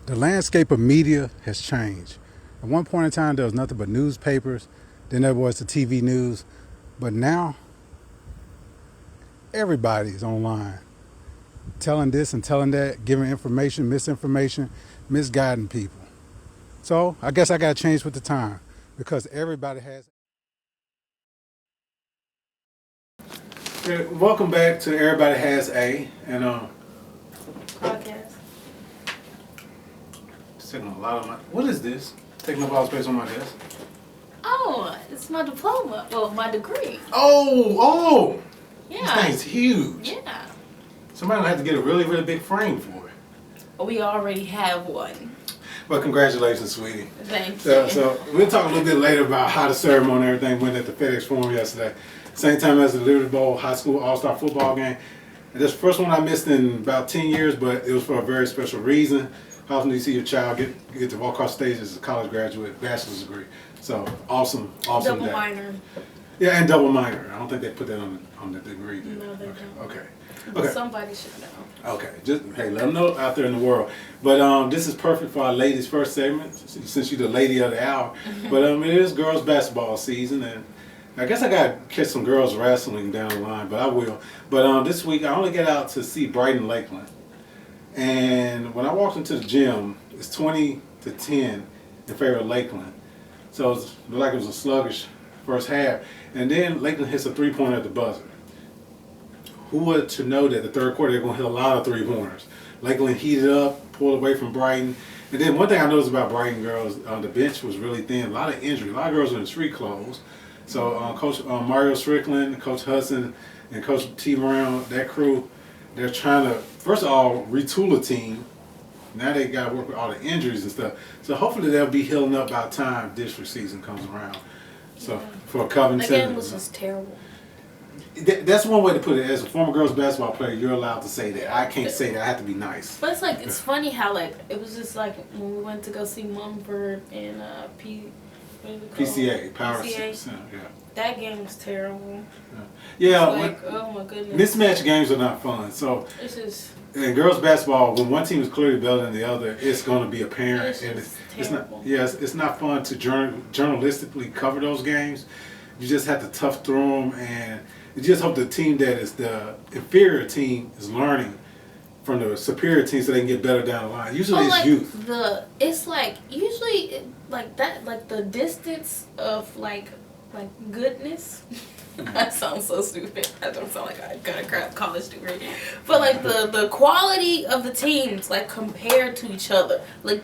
The landscape of media has changed. At one point in time, there was nothing but newspapers, then there was the TV news, but now everybody's online, telling this and telling that, giving information, misinformation, misguiding people. So I guess I got to change with the time because everybody has. Welcome back to Everybody Has A, and Podcast. it's taking a lot of my. What is this? Taking up all space on my desk. Oh, it's my diploma. Well, my degree. Oh! This Yeah. thing's huge. Yeah. Somebody will have to get a really, really big frame for it. We already have one. Well, congratulations, sweetie. Thank you. So we'll talk a little bit later about how the ceremony and everything went at the FedEx Forum yesterday. Same time as the Liberty Bowl High School All-Star Football game. And this first one I missed in about 10 years, but it was for a very special reason. How often do you see your child get to walk across stage as a college graduate, bachelor's degree? So awesome Double day. minor. Yeah, and double minor. I don't think they put that on the degree. No, they okay. don't. Okay. But Okay. somebody should know. Okay, just hey, let them know out there in the world. But this is perfect for our ladies' first segment, since you're the lady of the hour. But it is girls' basketball season, and I guess I gotta catch some girls wrestling down the line, but I will. But this week I only get out to see Brighton Lakeland, and when I walked into the gym, it's 20-10 in favor of Lakeland. So it looked like it was a sluggish first half, and then Lakeland hits a three-pointer at the buzzer. Who would to know that the third quarter they're going to hit a lot of three-pointers? Lakeland heated up, pulled away from Brighton. And then one thing I noticed about Brighton girls, the bench was really thin. A lot of injury. A lot of girls were in street clothes. So Coach Mario Strickland, Coach Hudson, and Coach T. Brown, that crew, they're trying to, first of all, retool a team. Now they got to work with all the injuries and stuff. So hopefully they'll be healing up by the time district season comes around. So for Covington. The game was just terrible. That's one way to put it. As a former girls basketball player, you're allowed to say that. I can't say that. I have to be nice. But it's like, it's funny how like, it was just like when we went to go see Mumford and what is it called? PCA, Power PCA. Center, yeah. That game was terrible. Yeah, It's like, oh my goodness. mismatch games are not fun. So It's just, in girls basketball, when one team is clearly better than the other, it's going to be apparent. It's And just it's not. terrible. Yeah, it's not fun to journalistically cover those games. You just have to tough through them, and you just hope the team that is the inferior team is learning from the superior team so they can get better down the line. Usually it's like youth. it's like usually like that, like the distance of like goodness. That sounds so stupid. That don't sound like I got a crap college degree. But like the quality of the teams, like compared to each other, like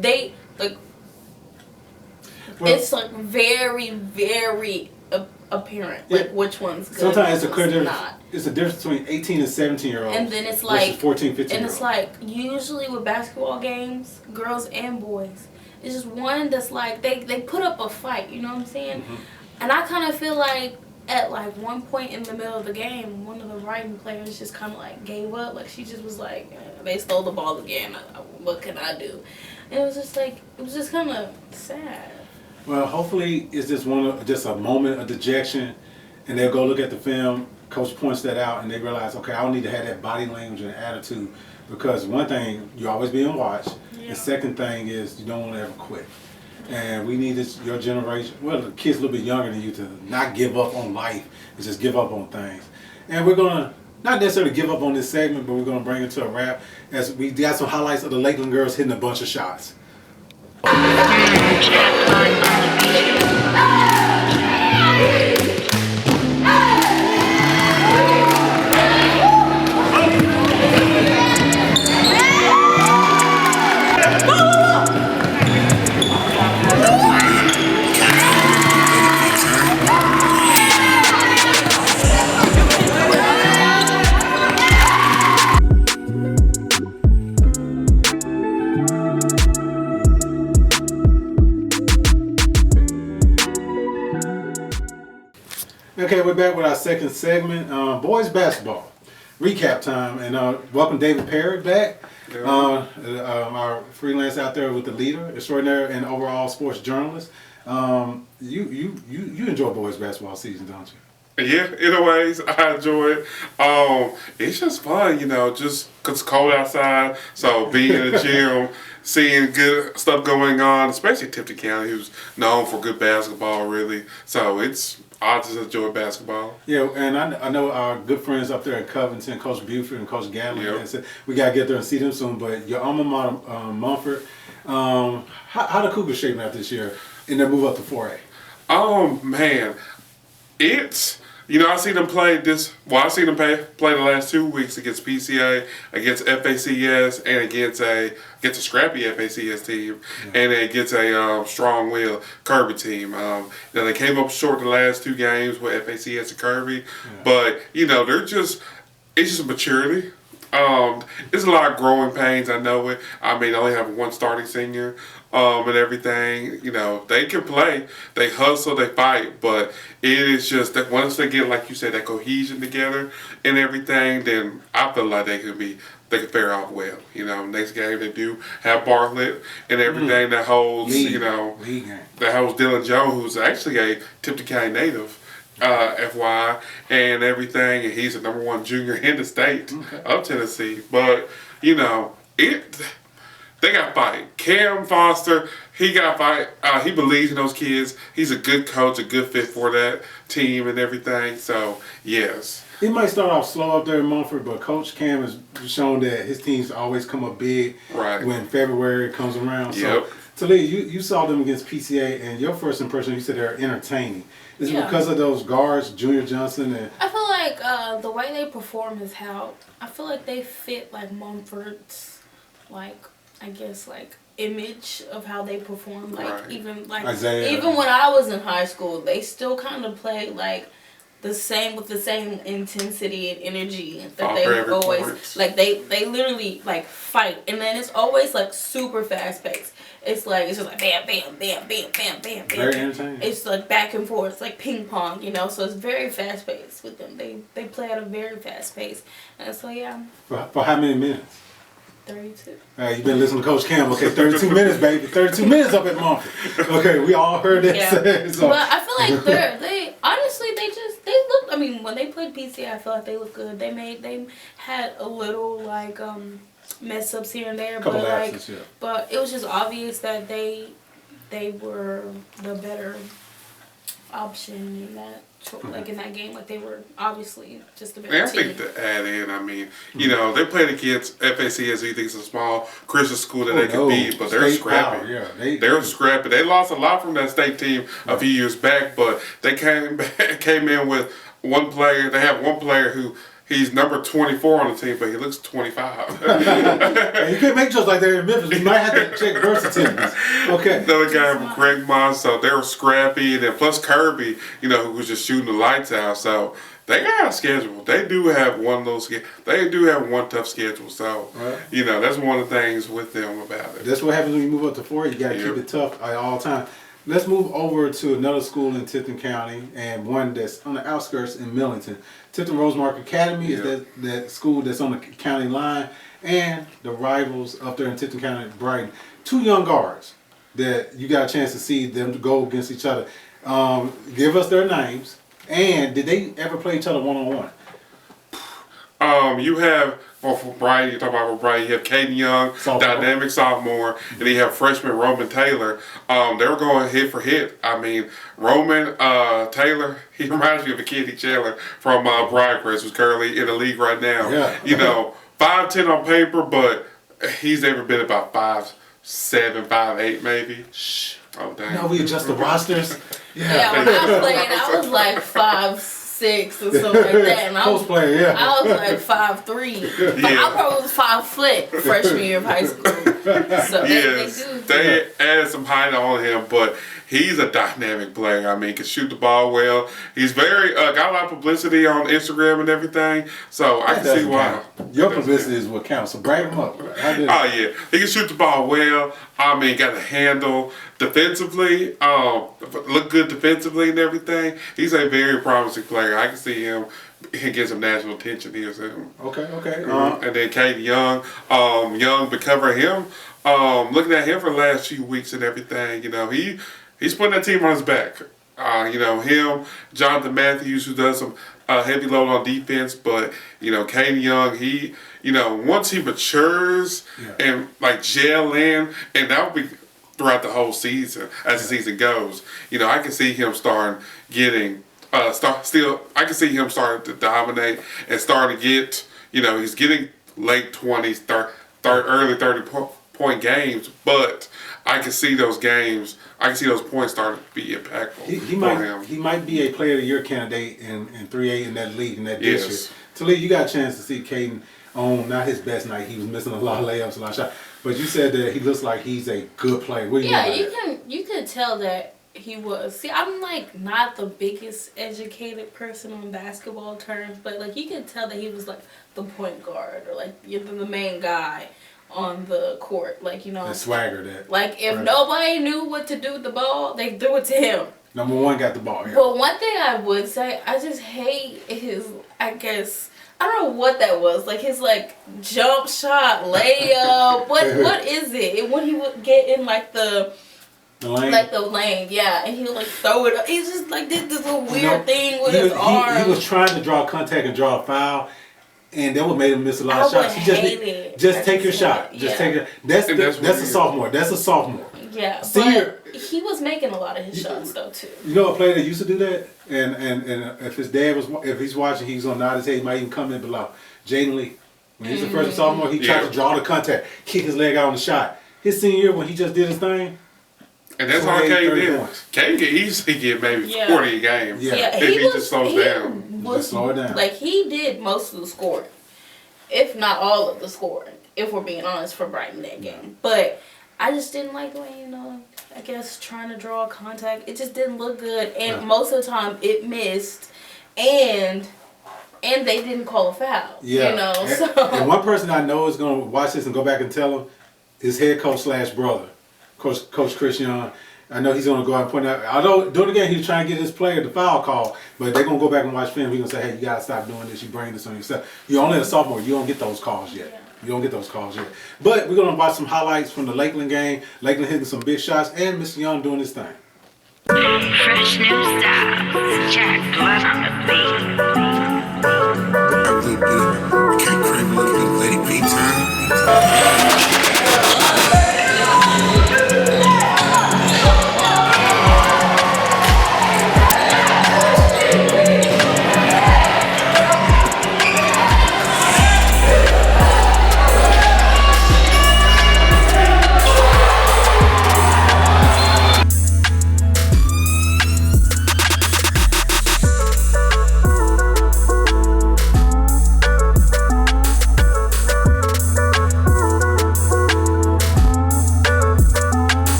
they like Well, it's like very very apparent, like Yeah. which one's good. Sometimes it's a and clear which difference. not. It's a difference between 18 and 17-year-olds. And then it's versus like 14, 15 And year it's olds. like usually with basketball games, girls and boys, it's just one that's like they put up a fight. You know what I'm saying? Mhm. And I kind of feel like at like one point in the middle of the game, one of the Brighton players just kind of like gave up. Like she just was like, they stole the ball again. What can I do? And it was just like it was just kind of sad. Well, hopefully it's just a moment of dejection, and they'll go look at the film. Coach points that out, and they realize, okay, I don't need to have that body language and attitude, because one thing, you always be on watch. Yeah. The second thing is you don't want to ever quit. And we need this, your generation, well, the kids a little bit younger than you, to not give up on life and just give up on things. And we're gonna not necessarily give up on this segment, but we're gonna bring it to a wrap as we got some highlights of the Lakeland girls hitting a bunch of shots. Okay, we're back with our second segment, boys basketball recap time, and welcome David Perry back, our freelance out there with the leader, extraordinary and overall sports journalist. You enjoy boys basketball season, don't you? Yeah, in a ways, I enjoy it. It's just fun, just 'cause it's cold outside. So being in the gym, seeing good stuff going on, especially Tipton County, who's known for good basketball, really. So I just enjoy basketball. Yeah, and I know our good friends up there at Covington, Coach Buford and Coach Gatlin. Yep. And said we got to get there and see them soon. But your alma mater, Mumford, how the Cougars shaping out this year in their move up to 4A? Man, I see them play I see them play the last 2 weeks against PCA, against FACS, and against a scrappy FACS team, and against a strong-willed Kirby team. They came up short the last 2 games with FACS and Kirby, but, it's just maturity. It's a lot of growing pains, I know it. I mean, they only have one starting senior, and everything. They can play, they hustle, they fight, but it is just that once they get, like you said, that cohesion together and everything, then I feel like they can fare off well. Next game they do have Bartlett and everything that holds, that holds Dylan Jones, who's actually a Tipton County native. FYI, and everything, and he's the #1 junior in the state of Tennessee. But they got fight. Cam Foster, he got fight. He believes in those kids. He's a good coach, a good fit for that team and everything. So yes. It might start off slow up there in Mumford, but Coach Cam has shown that his teams always come up big when February comes around. Yep. So, Liyah, you saw them against PCA, and your first impression, you said they're entertaining. Is it because of those guards, Junior Johnson? And I feel like the way they perform is how I feel like they fit like Mumford's, image of how they perform. Even Isaiah. Even when I was in high school, they still kind of played the same intensity and energy that they always they literally fight, and then it's always super fast paced. It's just bam, bam, bam, bam, bam, bam, bam. Very entertaining. It's back and forth. It's like ping pong, so it's very fast paced with them. They play at a very fast pace, and so yeah. For how many minutes? 32. You've been listening to Coach Cam. Okay, 32 minutes, baby. 32 minutes up at Mumford. Okay, we all heard that. Yeah. So. But I feel like they honestly they look. I mean, when they played PCA, I feel like they looked good. They had a little mess ups here and there, but it was just obvious that they were the better option in that. In that game, they were obviously just a better team. I think to add in, I mean, they played against FACS, who you think is a small Christian school that they can beat, but they're scrappy. They're scrappy. They lost a lot from that state team a few years back, but they came in with one player. They have one player who. He's number 24 on the team, but he looks 25. You can't make jokes like that in Memphis. You might have to check birth certificates. Okay. Another guy, Greg Moss, so they were scrappy. And then plus Kirby, who was just shooting the lights out. So they got a schedule. They do have one tough schedule. So, that's one of the things with them about it. That's what happens when you move up to 4. You got to keep it tough at all times. Let's move over to another school in Tipton County, and one that's on the outskirts in Millington. Tipton Rosemark Academy is that school that's on the county line, and the rivals up there in Tipton County, Brighton. 2 young guards that you got a chance to see them go against each other. Give us their names, and did they ever play each other one-on-one? You have, for Brighton, you have Caden Young, dynamic sophomore, and you have freshman Roman Taylor. They were going hit for hit. I mean, Roman Taylor, he reminds me of a Kenny Chandler from Briarcrest, who's currently in the league right now. 5'10" on paper, but he's never been about 5'7", 5'8", maybe. Shh. Oh, dang. No, we adjust the rosters. Yeah, when I played, I was 5'6" or something like that. And I was 5'3". But I probably was 5 foot freshman year of high school. So they added some height on him, but he's a dynamic player. I mean, can shoot the ball well. He's very got a lot of publicity on Instagram and everything. So I can see why. Your publicity is what counts. So brag him up. He can shoot the ball well. I mean, got a handle defensively. Look good defensively and everything. He's a very promising player. I can see him. He get some national attention here soon. Okay. And then Caden Young. Young been covering him. Looking at him for the last few weeks and everything. He's putting that team on his back. Him, Jonathan Matthews, who does some heavy load on defense, but Caden Young, he, once he matures and like gel in, and that will be throughout the whole season as the season goes. I can see him starting getting I can see him starting to dominate and starting to get, he's getting late 20s, early 30-point games, but I can see those games. I can see those points starting to be impactful. He might be a player of the year candidate in 3A in that league, in that Yes. district. Talia, you got a chance to see Caden on not his best night. He was missing a lot of layups, a lot of shots. But you said that he looks like he's a good player. What do you mean by that? you could tell that he was. See, I'm like not the biggest educated person on basketball terms, but like you could tell that he was like the point guard or like the main guy on the court, The swagger that. Like if nobody knew what to do with the ball, they threw it to him. Number one got the ball. Yeah. But one thing I would say, I just hate his. I don't know what that was. Like his jump shot, layup. What is it? When he would get in the lane. Like the lane, yeah, and he would throw it up. He just did this little weird thing with his arm. He was trying to draw contact and draw a foul. And that would make him miss a lot of shots. Just take your shot. Just take it. That's a sophomore. That's a sophomore. Yeah, Senior. But he was making a lot of his shots though too. You know a player that used to do that, and if his dad if he's watching, he's gonna nod his head. He might even come in below. Jaden Lee, when he's a freshman sophomore, he tried to draw the contact, kick his leg out on the shot. His senior year, when he just did his thing. And that's all Cade did. Cade could easily get maybe 40 a game. Yeah, if he just slows down. Just slow it down. He did most of the scoring, if not all of the scoring, if we're being honest, for Brighton that game. But I just didn't like the way, I guess trying to draw contact. It just didn't look good. And most of the time it missed. And they didn't call a foul. Yeah. So. And one person I know is going to watch this and go back and tell him is head coach / brother, Coach Chris Young. I know he's going to go out and point out. Although during the game he was trying to get his player the foul call, but they're going to go back and watch film. He's going to say, hey, you got to stop doing this. You bring this on yourself. You're only a sophomore. You don't get those calls yet. Yeah. You don't get those calls yet. But we're going to watch some highlights from the Lakeland game. Lakeland hitting some big shots and Mr. Young doing his thing. Fresh new styles, Jack Blood on the beat. A little bit, can't crave a little bit, let it be time.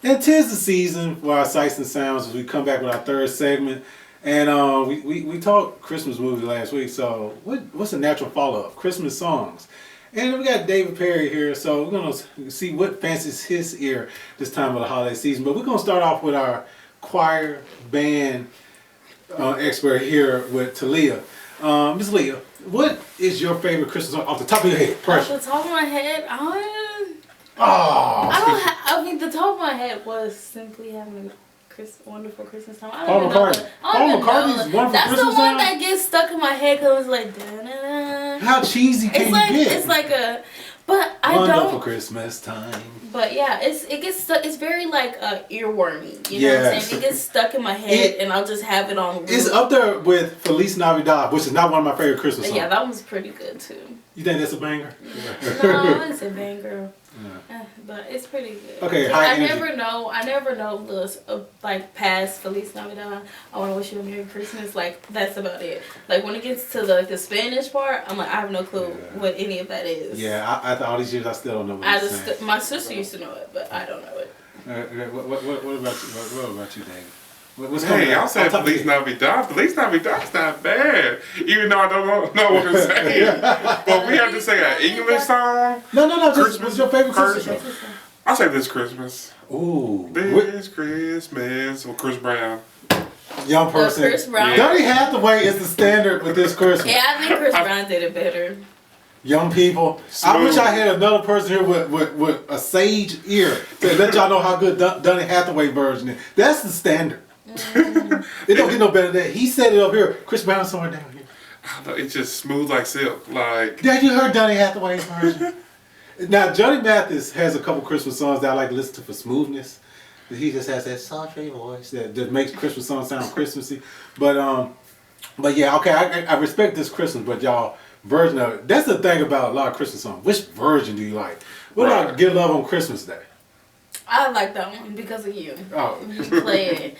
And 'tis the season for our sights and sounds as we come back with our third segment. And we talked Christmas movie last week, so what's the natural follow-up? Christmas songs. And we got David Perry here, so we're going to see what fancies his ear this time of the holiday season. But we're going to start off with our choir band expert here with Talia. Ms. Liyah, what is your favorite Christmas song off the top of your head? Pressure. Off the top of my head, the top of my head was simply having a wonderful Christmas time. Paul McCartney. Paul McCartney's Wonderful That's Christmas the one time? that gets stuck in my head because it's like, da-da-da. How cheesy can you get? It's like a, but I Wonderful don't. Christmas time. But yeah, it gets stuck. It's very earwormy. You know what I'm saying? It gets stuck in my head, and I'll just have it on loop. It's up there with Feliz Navidad, which is not one of my favorite Christmas songs. Yeah, that one's pretty good too. You think that's a banger? No, it's a banger. But it's pretty good. Okay, I never know the past Feliz Navidad. I want to wish you a Merry Christmas. That's about it. When it gets to the Spanish part, I'm like, I have no clue what any of that is. Yeah, after all these years, I still don't know what it's saying. My sister used to know it, but I don't know it. What about you, David? Hey, I'll say Feliz Navidad. Feliz Navidad's not bad, even though I don't know what to say. But we have to say an English song. No. Just what's your favorite Christmas song? I'll say This Christmas. Ooh. This Christmas with Chris Brown. young person. Chris Brown. Donny Hathaway is the standard with this Christmas. Yeah, I think Chris Brown did it better. Young people. I wish I had another person here with a sage ear to let y'all know how good Donny Hathaway version is. That's the standard. It don't get no better than that. He said it up here. Chris Brown somewhere down here. I don't know, it's just smooth like silk. Like, Yeah, you heard Donny Hathaway's version. Now, Johnny Mathis has a couple Christmas songs that I like to listen to for smoothness. He just has that sultry voice that makes Christmas songs sound Christmassy. But yeah, okay, I respect this Christmas, but y'all version of it. That's the thing about a lot of Christmas songs. Which version do you like? What about Give Love on Christmas Day? I like that one because of you. Oh. You play it.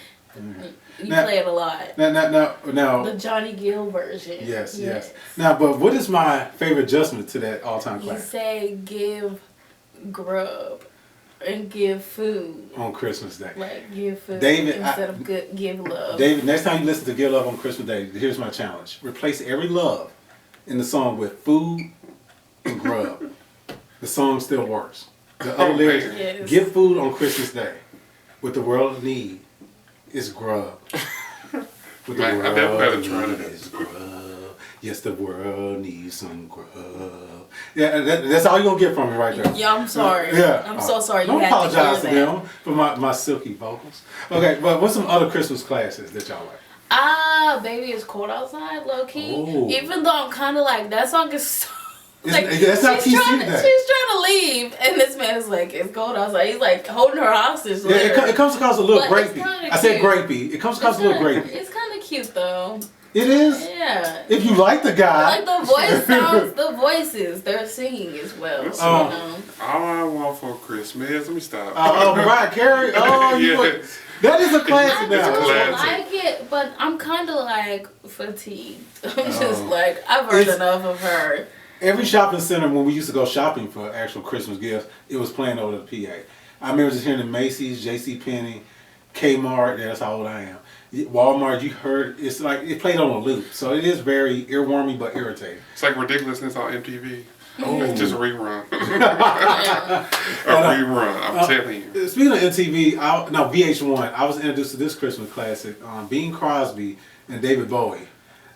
You play it a lot. Now. The Johnny Gill version. Yes. Now, but what is my favorite adjustment to that all-time You classic? say give grub and give food. On Christmas Day. Like give food David, instead of give love. David, next time you listen to Give Love on Christmas Day, here's my challenge. Replace every love in the song with food and grub. The song still works. The other lyrics, Yes. give food on Christmas Day. What the world needs is grub. What the Man, I never better try needs that. is grub. Yes, the world needs some grub. Yeah, that's all you're going to get from me right there. Yeah, I'm sorry. Yeah. I'm so sorry you Don't had to apologize to hear that. them for my silky vocals. Okay, but what's some other Christmas classics that y'all like? Baby, it's cold outside, low key. Oh. Even though I'm kind of like, that song is so. That's not she's TC trying, today. she's trying to leave, and this man's like, it's cold outside. He's like holding her hostage. Yeah, it comes across a little But it's grapey. kinda I said cute. grapey. It comes across a little grapey. It's kind of cute though. It is. Yeah. If you like the guy. Like the voice sounds, the voices, they're singing as well. You know? all I want for Christmas. Let me stop. Mariah Carey. Oh, Yes. that is a classic I now. It's a do classic. like it, but I'm kind of like fatigued. I'm just like, I've heard It's- enough of her. Every shopping center when we used to go shopping for actual Christmas gifts, it was playing over the PA. I remember just hearing the Macy's, JCPenney, Kmart. Yeah, that's how old I am. Walmart, you heard it's like it played on a loop, so it is very earwormy but irritating. It's like ridiculousness on MTV. Oh. It's just a rerun. a rerun, I'm telling you. Speaking of MTV, VH1, I was introduced to this Christmas classic, Bing Crosby and David Bowie,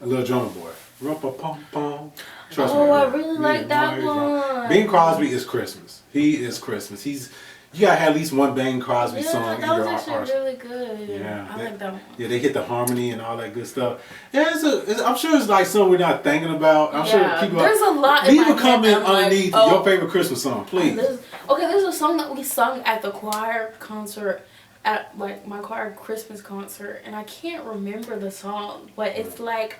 a little drummer boy. Rumpa-pum-pum. Trust me. I really like that one. Bing Crosby is Christmas. He is Christmas. You gotta have at least one Bing Crosby song in that was your actually arsenal. really good. Yeah, I like that one. Yeah, they hit the harmony and all that good stuff. Yeah, I'm sure it's like something we're not thinking about. I'm sure people. There's a lot in Leave my a comment head. I'm like, underneath oh. your favorite Christmas song, please. There's a song that we sung at the choir concert, at like my choir Christmas concert, and I can't remember the song, but it's like,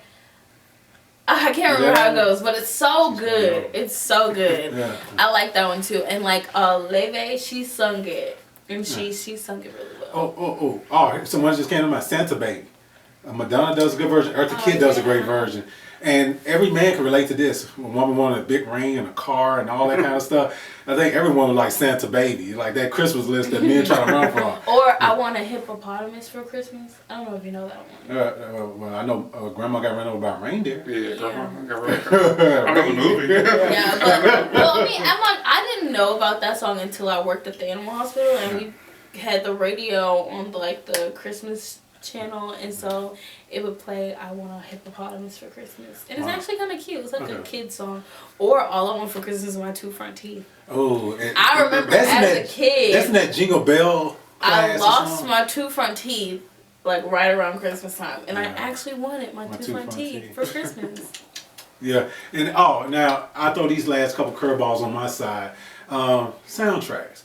I can't remember how it goes, but it's so good. It's so good. Yeah. I like that one too. And like Leve, she sung it, and she sung it really well. Oh! Someone just came to mind. Santa Baby. Madonna does a good version. Eartha Kitt does a great version. And every man can relate to this. A woman wanted a big ring and a car and all that kind of stuff. I think everyone would like Santa Baby, like that Christmas list that men try to run from. Or I want a hippopotamus for Christmas. I don't know if you know that one. Well, I know Grandma got run over by a reindeer. Yeah, Grandma. I know the movie. Yeah, but well, I mean, I didn't know about that song until I worked at the animal hospital, and we had the radio on the Christmas channel, and so it would play "I Want a Hippopotamus for Christmas," and it's actually kind of cute. It's like a kid song. Or "All I Want for Christmas is My 2 Front Teeth." Oh, I remember as a kid. That's in that Jingle Bell class. I lost my 2 front teeth like right around Christmas time, and I actually wanted my 2 front teeth for Christmas. Yeah, and now I throw these last couple curveballs on my side. Soundtracks,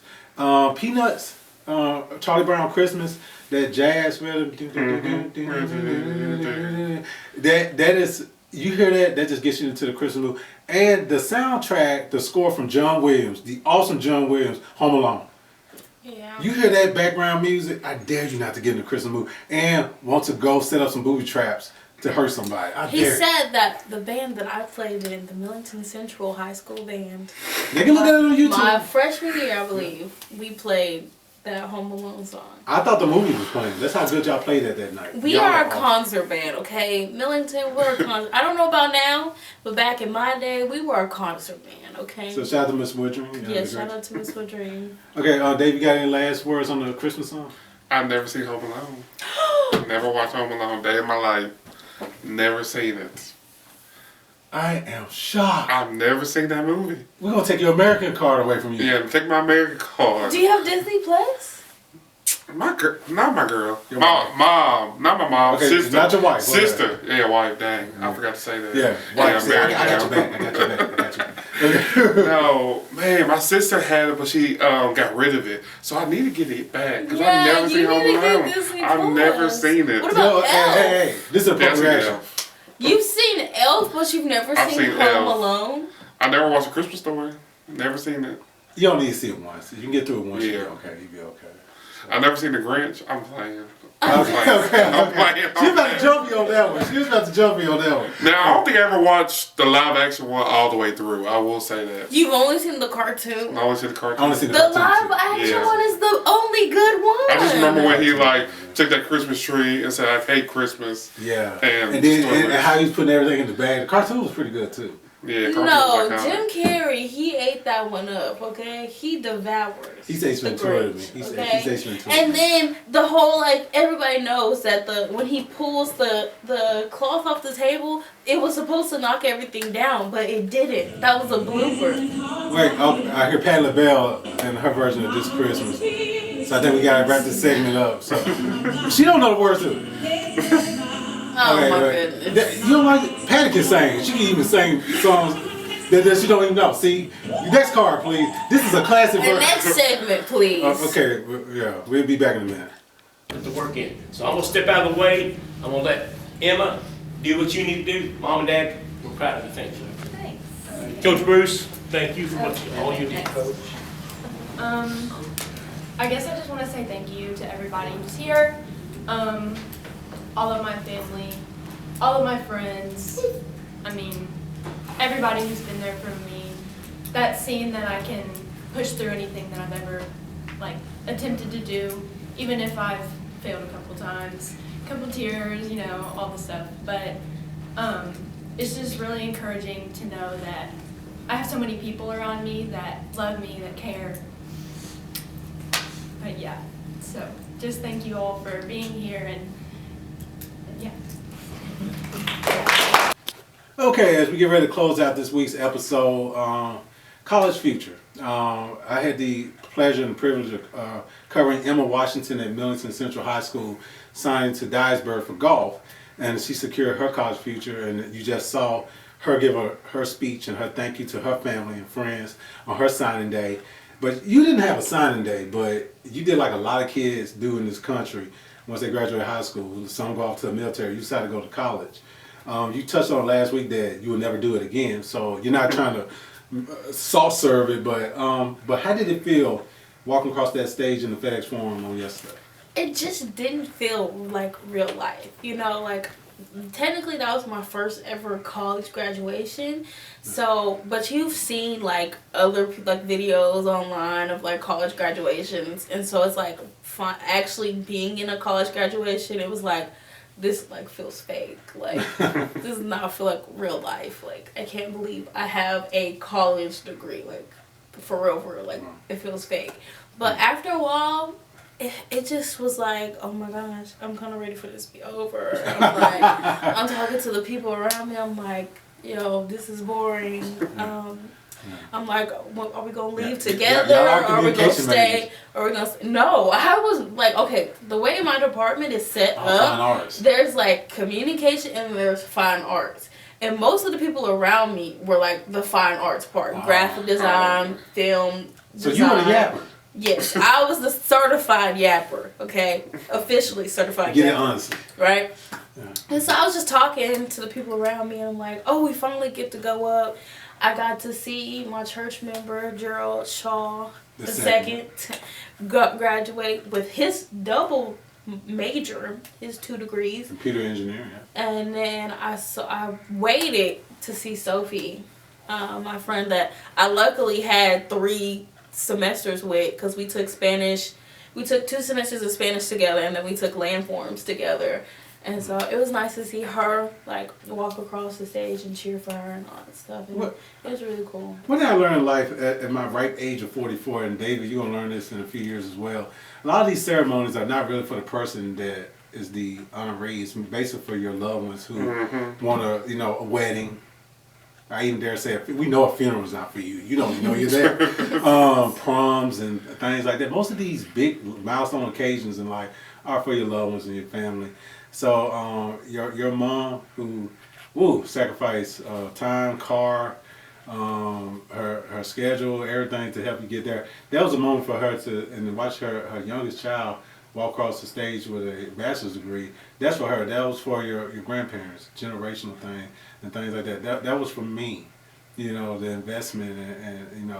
Peanuts, Charlie Brown Christmas, that jazz rhythm. That is, you hear that just gets you into the Christmas mood. And the soundtrack, the score from John Williams, the awesome John Williams, Home Alone. Yeah. You hear that background music, I dare you not to get in the Christmas mood and want to go set up some booby traps to hurt somebody. He said that the band that I played in, the Millington Central High School band, They can look at it on YouTube. my freshman year, I believe, we played that Home Alone song. I thought the movie was playing. That's how good y'all played that night. We Y'all are a awesome. concert band, okay? Millington, we're a concert. I don't know about now, but back in my day, we were a concert band, okay? So shout out to Miss Woodring. Yeah, shout out to Miss Woodring. Okay, Dave, you got any last words on the Christmas song? I've never seen Home Alone. Never watched Home Alone. Day of my life. Never seen it. I am shocked. I've never seen that movie. We're gonna take your American card away from you. Yeah, take my American card. Do you have Disney Plus? Not my girl. Your Mom. Not my mom. Okay, Sister. not your wife. Sister. Yeah, wife. Dang. I forgot to say that. Yeah, wife. See, I got your American. back. I got you. No, man, my sister had it, but she got rid of it. So I need to get it back because Yeah, I've never seen you Home need to get Alone. Disney I've never Plus. seen it. What about Yo, hey. This is a That's public a reaction. Elf. You've seen Elf, but you've never I've seen seen Home Elf. Alone? I never watched A Christmas Story. Never seen it. You don't need to see it once. You can get through it once. Yeah. You'll be okay. You'll be okay. I never seen The Grinch. I'm playing. Okay. I'm playing. She was about to jump you on that one. She was about to jump you on that one. Now, I don't think I ever watched the live action one all the way through. I will say that. You've only seen the cartoon? I only see the cartoon. I only see The the cartoon, live too. action Yeah. one is the only good one. I just remember when he took that Christmas tree and said, "I hate Christmas." Yeah. And And then story. and how he was putting everything in the bag. The cartoon was pretty good too. Yeah, cartoon No, was Jim iconic. Carrey, he ate that one up, okay? He devours. He said he spent the 200 Grinch, He said okay? he spent 200. And then the whole, like, everybody knows that when he pulls the cloth off the table, it was supposed to knock everything down, but it didn't. That was a blooper. Wait, I hear Patti LaBelle and her version of This Christmas. So I think we gotta wrap this segment up. So she don't know the words to it. Oh, my right. goodness. You don't like Patty can sing. She can even sing songs that she don't even know. See, next card, please. This is a classic The version. next segment, please. Okay, yeah, we'll be back in a minute. Put the work in. So I'm gonna step out of the way. I'm gonna let Emma do what you need to do. Mom and Dad, we're proud of you. Thank you. Thanks. Coach Bruce, thank you for all you did, Coach. I guess I just want to say thank you to everybody who's here, all of my family, all of my friends. I mean, everybody who's been there for me. That's seeing that I can push through anything that I've ever attempted to do, even if I've failed a couple times, couple tears, all the stuff. But it's just really encouraging to know that I have so many people around me that love me, that care. But yeah, so just thank you all for being here and yeah. Okay, as we get ready to close out this week's episode, college future. I had the pleasure and privilege of covering Emma Washington at Millington Central High School, signing to Dyersburg for golf, and she secured her college future. And you just saw her give her speech and her thank you to her family and friends on her signing day. But you didn't have a signing day, but you did like a lot of kids do in this country once they graduate high school. Some go off to the military. You decided to go to college. You touched on last week that you would never do it again, so you're not trying to soft serve it, but how did it feel walking across that stage in the FedEx Forum on yesterday? It just didn't feel like real life, technically that was my first ever college graduation. So, but you've seen other videos online of like college graduations, and so it's like fun, actually being in a college graduation. It was like, this feels fake. This does not feel like real life. I can't believe I have a college degree. For real. It feels fake. But after a while, it just was like, oh my gosh, I'm kind of ready for this to be over. I'm talking to the people around me. I'm like, yo, this is boring. I'm like, well, are we gonna leave together? Y'all Are we gonna communication stay? majors. Are we gonna? No, I was like, okay, the way my department is set Fine up, arts. there's communication and there's fine arts. And most of the people around me were the fine arts part, Wow. graphic design, film So design. you were the yapper. Yes, I was the certified yapper, okay? Officially certified Get it yapper, honestly. right? Yeah. And so I was just talking to the people around me, and I'm like, oh, we finally get to go up. I got to see my church member, Gerald Shaw, the second graduate with his double major, his 2 degrees. Computer engineering. Yeah. And then I waited to see Sophie, my friend that I luckily had 3 semesters with, because we took Spanish. We took 2 semesters of Spanish together, and then we took landforms together. And so it was nice to see her walk across the stage and cheer for her and all that stuff. And it was really cool. What did I learn in life at my ripe age of 44, and David, you're going to learn this in a few years as well. A lot of these ceremonies are not really for the person that is the honoree. It's basically for your loved ones who want a wedding. I even dare say, we know a funeral is not for you. You don't know you're there. Proms and things like that. Most of these big milestone occasions in life are for your loved ones and your family. So your mom who sacrificed time, car, her schedule, everything to help you get there. That was a moment for her to watch her youngest child walk across the stage with a bachelor's degree. That's for her. That was for your grandparents, generational thing and things like that. That was for me, the investment and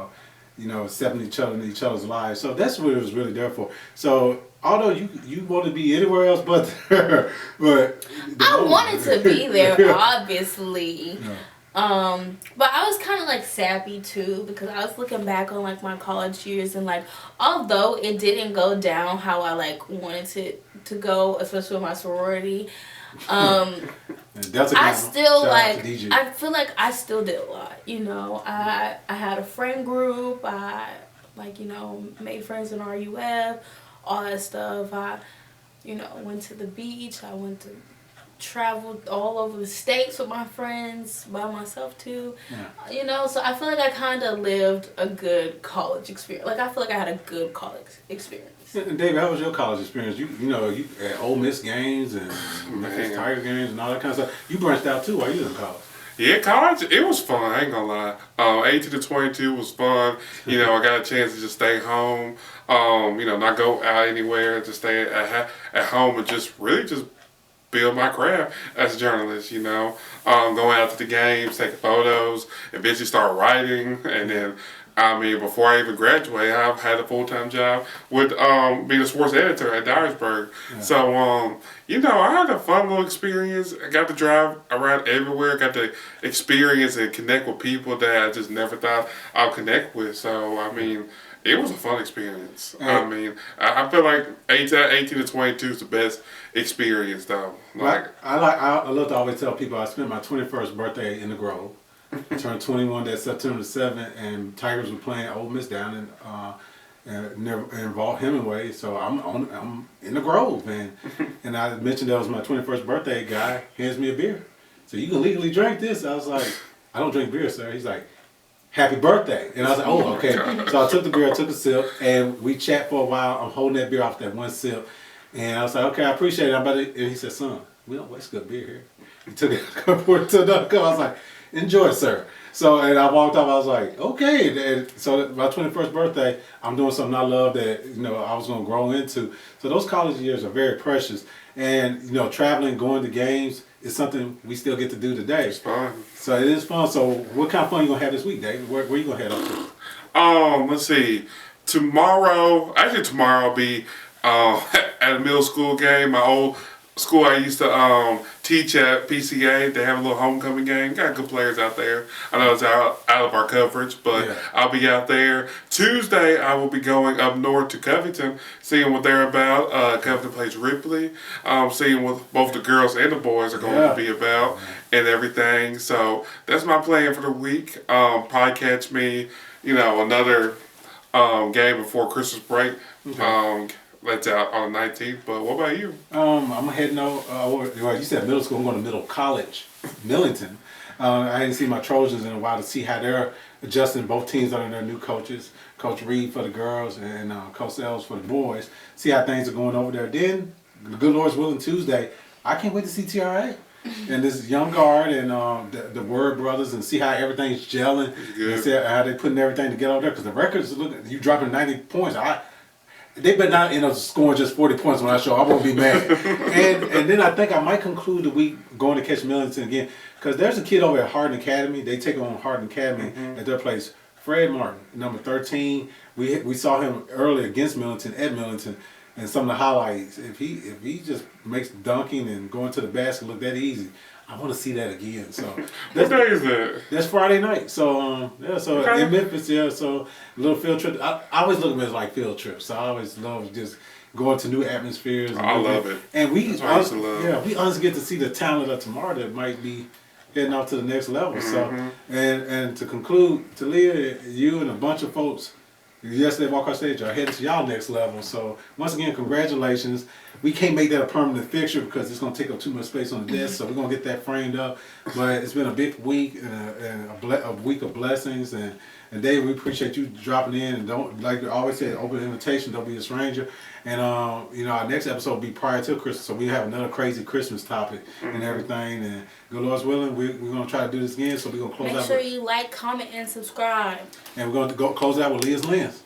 accepting each other in each other's lives. So that's what it was really there for. So although you want to be anywhere else but there, but I wanted to be there, obviously. Yeah. But I was kind of like sappy too, because I was looking back on like my college years, and like although it didn't go down how I like wanted it to go, especially with my sorority, I still like, I feel like I still did a lot. I had a friend group. I made friends in RUF, all that stuff. I went to the beach. I went to traveled all over the states with my friends, by myself too. Yeah. So I feel like I kind of lived a good college experience. Like I feel like I had a good college experience. And David, how was your college experience? You at Ole Miss games and Memphis Tiger games and all that kind of stuff. You branched out too while you was in college. Yeah, college, it was fun, I ain't gonna lie. 18 to 22 was fun. I got a chance to just stay home, not go out anywhere, just stay at home and just build my craft as a journalist, going out to the games, taking photos, eventually start writing, and then, before I even graduated, I've had a full-time job with being a sports editor at Dyersburg. Yeah. So, I had a fun little experience. I got to drive around everywhere, got to experience and connect with people that I just never thought I'd connect with. So, it was a fun experience. I feel like 18 to 22 is the best experience, though. I love to always tell people I spent my 21st birthday in the Grove. I turned 21 that September the 7th, and Tigers were playing Ole Miss down in Vaught Hemingway. So I'm in the Grove, and I mentioned that was my 21st birthday. Guy hands me a beer, so you can legally drink this. I was like, I don't drink beer, sir. He's like, happy birthday. And I was like, oh, okay. So I took the beer, I took a sip, and we chat for a while. I'm holding that beer off that one sip. And I was like, okay, I appreciate it. And he said, son, we don't waste good beer here. He took it, poured it to another cup. I was like, enjoy, sir. So, and I walked off, I was like, okay. And so my 21st birthday, I'm doing something I love that, I was going to grow into. So those college years are very precious. And, traveling, going to games is something we still get to do today. It's fun. So it is fun. So what kind of fun you going to have this week, Dave? Where you going to head up to? Let's see. Tomorrow I'll be at a middle school game. My old school I used to teach at PCA. They have a little homecoming game. Got good players out there. I know it's out of our coverage, but yeah. I'll be out there. Tuesday I will be going up north to Covington, seeing what they're about. Covington plays Ripley. Seeing what both the girls and the boys are going to be about and everything. So that's my plan for the week. Probably catch me, another game before Christmas break. Okay. That's out on the 19th, but what about you? I'm heading out, you said middle school, I'm going to middle college, Millington. I didn't see my Trojans in a while to see how they're adjusting. Both teams under their new coaches, Coach Reed for the girls and Coach Ells for the boys. See how things are going over there. Then, the good Lord's willing, Tuesday, I can't wait to see TRA. And this young guard and the Word brothers and see how everything's gelling and see how they're putting everything together over there. Because the records, look, you dropping 90 points. They better not end up scoring just 40 points when I show. I won't be mad. and then I think I might conclude the week going to catch Millington again. Because there's a kid over at Hardin Academy. They take on Hardin Academy at their place. Fred Martin, number 13. We saw him early against Millington at Millington. And some of the highlights, if he just makes dunking and going to the basket look that easy, I want to see that again. So what day is that? That's Friday night. So in Memphis, so a little field trip. I always look at it as like field trips. So I always love just going to new atmospheres. I love it. And we honestly get to see the talent of tomorrow that might be heading off to the next level. So and to conclude, to Liyah, you and a bunch of folks yesterday walk off stage are headed to y'all next level. So once again, congratulations. We can't make that a permanent fixture because it's gonna take up too much space on the desk. So we're gonna get that framed up. But it's been a big week and a week of blessings. And Dave, we appreciate you dropping in, and don't, like I always say, open invitation. Don't be a stranger. And our next episode will be prior to Christmas, so we have another crazy Christmas topic and everything. And good Lord's willing, we're gonna try to do this again. So we're gonna close out. Make sure you like, comment, and subscribe. And we're gonna close out with Liyah's Lens.